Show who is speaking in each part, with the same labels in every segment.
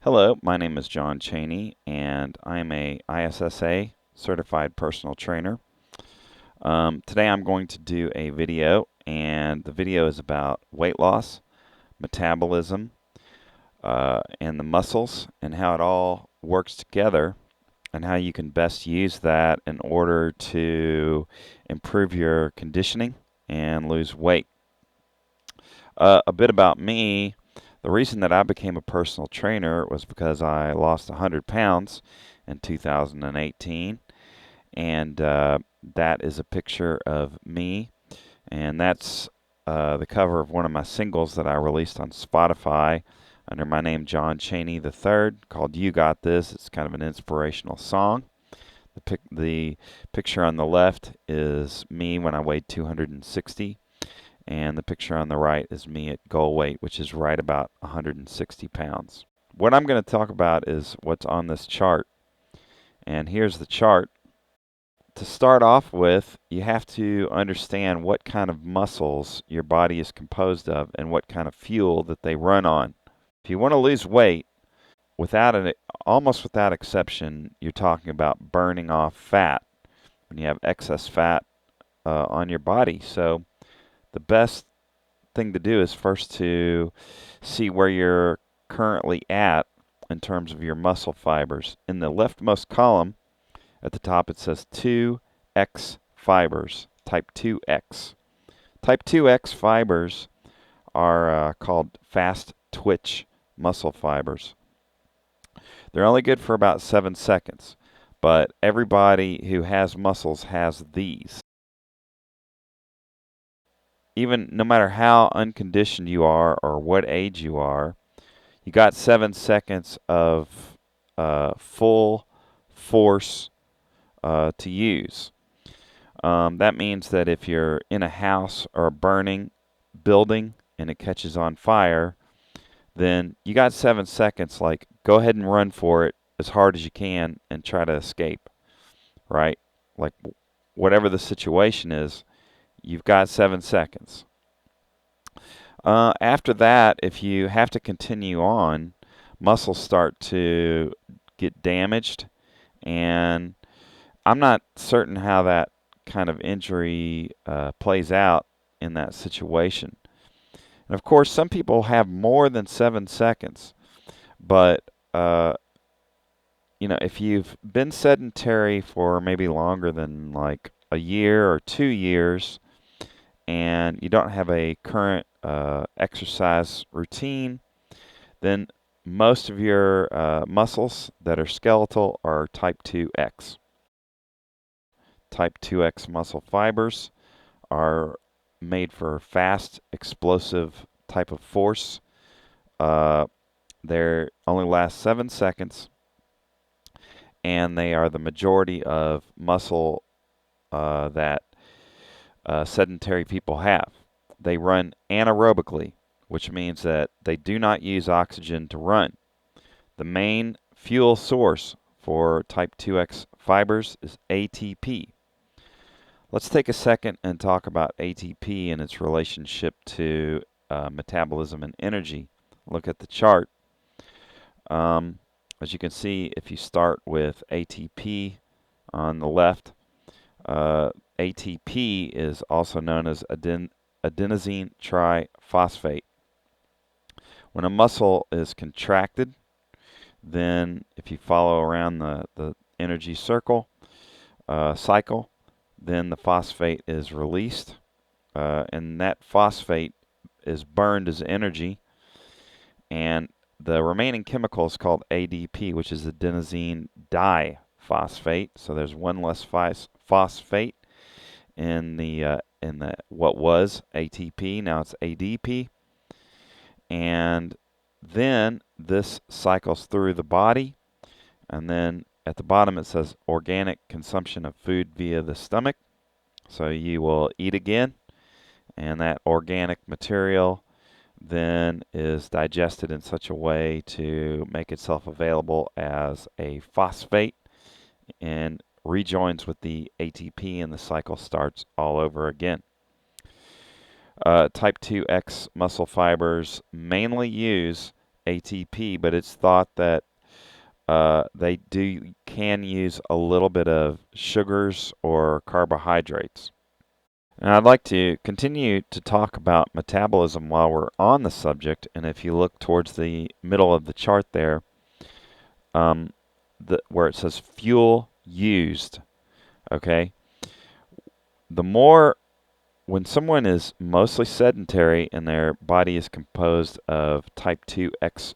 Speaker 1: Hello, my name is John Cheney, and I'm a ISSA certified personal trainer. Today I'm going to do a video, and the video is about weight loss, metabolism, and the muscles, and how it all works together, and how you can best use that in order to improve your conditioning and lose weight. A bit about me. The reason that I became a personal trainer was because I lost 100 pounds in 2018, and that is a picture of me, and that's the cover of one of my singles that I released on Spotify under my name John Cheney III, called "You Got This." It's kind of an inspirational song. The picture on the left is me when I weighed 260. And the picture on the right is me at goal weight, which is right about 160 pounds. What I'm going to talk about is what's on this chart. And here's the chart. To start off with, you have to understand what kind of muscles your body is composed of and what kind of fuel that they run on. If you want to lose weight, almost without exception, you're talking about burning off fat when you have excess fat on your body. So the best thing to do is first to see where you're currently at in terms of your muscle fibers. In the leftmost column at the top, it says 2X fibers, type 2X. Type 2X fibers are called fast twitch muscle fibers. They're only good for about 7 seconds, but everybody who has muscles has these. Even no matter how unconditioned you are or what age you are, you got 7 seconds of full force to use. That means that if you're in a house or a burning building and it catches on fire, then you got 7 seconds. Like, go ahead and run for it as hard as you can and try to escape, right? Like, whatever the situation is, you've got 7 seconds. After that, if you have to continue on, muscles start to get damaged, and I'm not certain how that kind of injury plays out in that situation. And of course, some people have more than 7 seconds, but if you've been sedentary for maybe longer than like a year or 2 years, and you don't have a current exercise routine, then most of your muscles that are skeletal are type 2X. Type 2X muscle fibers are made for fast, explosive type of force. They only last 7 seconds, and they are the majority of muscle that sedentary people have. They run anaerobically, which means that they do not use oxygen to run. The main fuel source for type 2X fibers is ATP. Let's take a second and talk about ATP and its relationship to metabolism and energy. Look at the chart. As you can see, if you start with ATP on the left, ATP is also known as adenosine triphosphate. When a muscle is contracted, then if you follow around the energy cycle, then the phosphate is released, and that phosphate is burned as energy, and the remaining chemical is called ADP, which is adenosine diphosphate. So there's one less phosphate in the what was ATP. Now it's ADP, and then this cycles through the body, and then at the bottom it says organic consumption of food via the stomach. So you will eat again, and that organic material then is digested in such a way to make itself available as a phosphate and rejoins with the ATP, and the cycle starts all over again. Type 2X muscle fibers mainly use ATP, but it's thought that they can use a little bit of sugars or carbohydrates. And I'd like to continue to talk about metabolism while we're on the subject. And if you look towards the middle of the chart there, um, where it says fuel used, okay, the more when someone is mostly sedentary and their body is composed of type 2X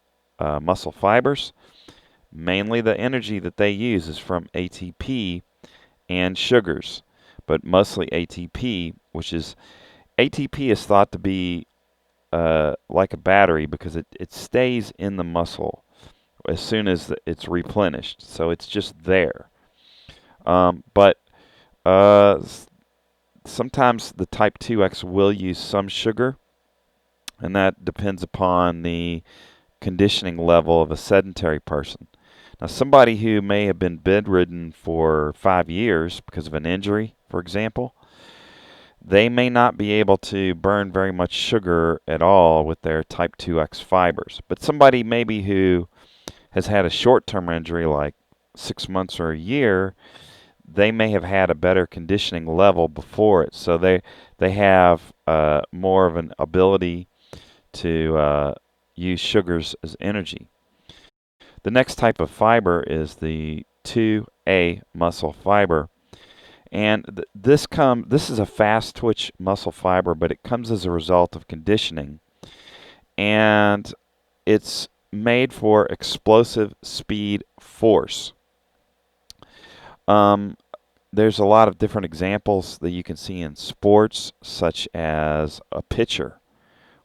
Speaker 1: muscle fibers, mainly the energy that they use is from ATP and sugars, but mostly ATP, which is ATP is thought to be like a battery because it stays in the muscle as soon as it's replenished. So it's just there. But uh, sometimes the type 2X will use some sugar, and that depends upon the conditioning level of a sedentary person. Now, somebody who may have been bedridden for 5 years because of an injury, for example, they may not be able to burn very much sugar at all with their type 2X fibers. But somebody maybe who has had a short-term injury like 6 months or a year, they may have had a better conditioning level before it. So they have more of an ability to use sugars as energy. The next type of fiber is the 2A muscle fiber. And this is a fast twitch muscle fiber, but it comes as a result of conditioning. And it's made for explosive speed force. There's a lot of different examples that you can see in sports, such as a pitcher.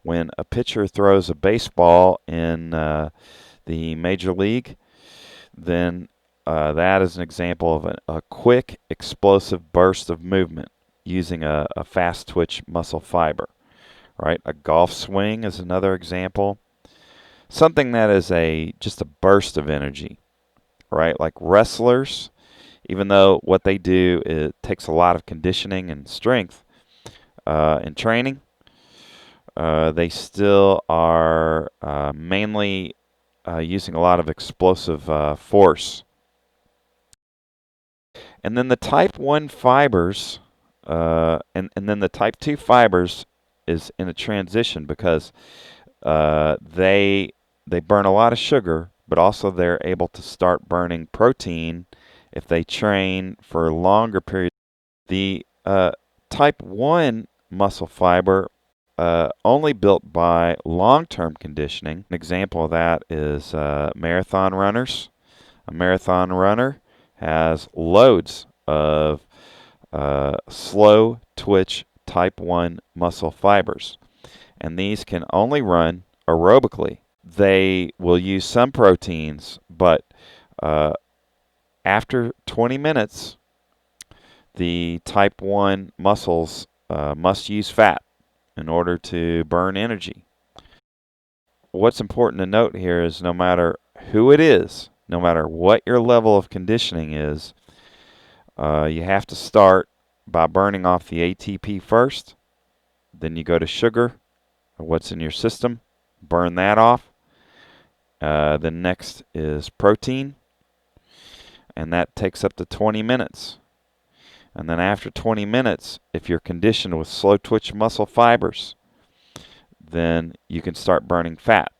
Speaker 1: When a pitcher throws a baseball in the major league, then that is an example of a quick, explosive burst of movement using a fast twitch muscle fiber. Right? A golf swing is another example. Something that is just a burst of energy. Right? Like wrestlers, even though what they do it takes a lot of conditioning and strength and training, they still are mainly using a lot of explosive force. And then the type 1 fibers, and then the type 2 fibers is in a transition because they burn a lot of sugar, but also they're able to start burning protein if they train for longer periods. The type 1 muscle fiber only built by long-term conditioning. An example of that is marathon runners. A marathon runner has loads of slow twitch type 1 muscle fibers, and these can only run aerobically. They will use some proteins, but after 20 minutes, the type 1 muscles must use fat in order to burn energy. What's important to note here is no matter who it is, no matter what your level of conditioning is, you have to start by burning off the ATP first. Then you go to sugar, what's in your system, burn that off. Then next is protein, and that takes up to 20 minutes. And then after 20 minutes, if you're conditioned with slow twitch muscle fibers, then you can start burning fat.